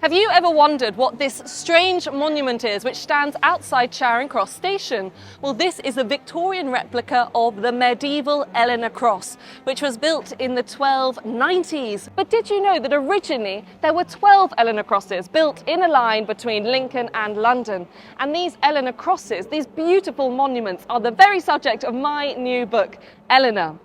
Have you ever wondered what this strange monument is which stands outside Charing Cross station? Well, this is a Victorian replica of the medieval Elellanena cross, which was built in the 1290s. But did you know that originally there were 12 Elellanena crosses built in a line between Lincoln and London? And these Elellanena crosses, these beautiful monuments, are the very subject of my new book, Elellanena.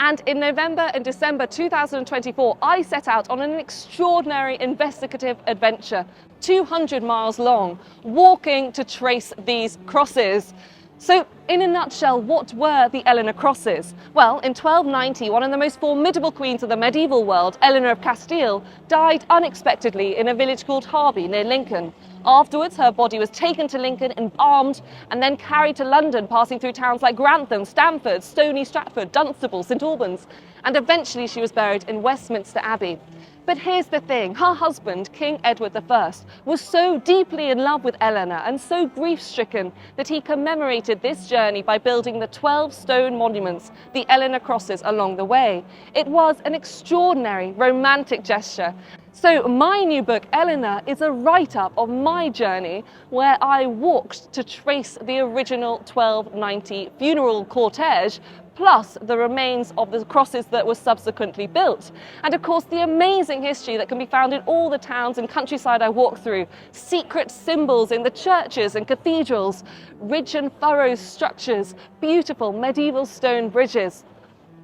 And in November and December 2024, I set out on an extraordinary investigative adventure, 200 miles long, walking to trace these crosses. So, in a nutshell, what were the Elellanena crosses? Well, in 1290, one of the most formidable queens of the medieval world, Eleanor of Castile, died unexpectedly in a village called Harby near Lincoln. Afterwards, her body was taken to Lincoln, embalmed, and then carried to London, passing through towns like Grantham, Stamford, Stony Stratford, Dunstable, St Albans, and eventually she was buried in Westminster Abbey. But here's the thing, her husband, King Edward I, was so deeply in love with Elellanena and so grief-stricken that he commemorated this journey by building the 12 stone monuments, the Elellanena crosses, along the way. It was an extraordinary romantic gesture. So my new book, Elellanena, is a write-up of my journey where I walked to trace the original 1290 funeral cortege, plus the remains of the crosses that were subsequently built. And of course, the amazing history that can be found in all the towns and countryside I walk through, secret symbols in the churches and cathedrals, ridge and furrow structures, beautiful medieval stone bridges.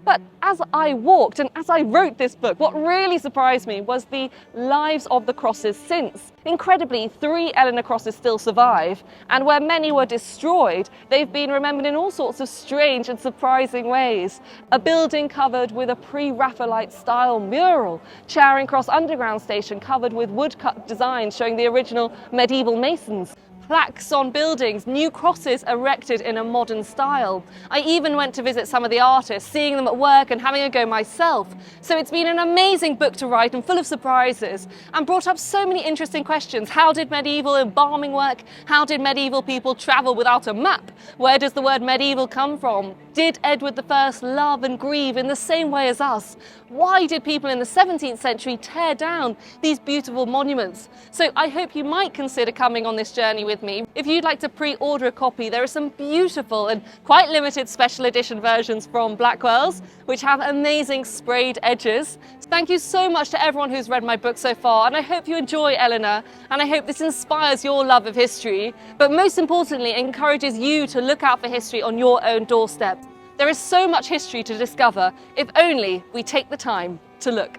But as I walked and as I wrote this book, what really surprised me was the lives of the crosses since. Incredibly, 3 Elellanena crosses still survive, and where many were destroyed, they've been remembered in all sorts of strange and surprising ways. A building covered with a pre-Raphaelite style mural, Charing Cross Underground station covered with woodcut designs showing the original medieval masons. Plaques on buildings, new crosses erected in a modern style. I even went to visit some of the artists, seeing them at work and having a go myself. So it's been an amazing book to write and full of surprises, and brought up so many interesting questions. How did medieval embalming work? How did medieval people travel without a map? Where does the word medieval come from? Did Edward I love and grieve in the same way as us? Why did people in the 17th century tear down these beautiful monuments? So I hope you might consider coming on this journey with me. If you'd like to pre-order a copy, there are some beautiful and quite limited special edition versions from Blackwell's, which have amazing sprayed edges. Thank you so much to everyone who's read my book so far, and I hope you enjoy Elellanena, and I hope this inspires your love of history, but most importantly, encourages you to look out for history on your own doorstep. There is so much history to discover, if only we take the time to look.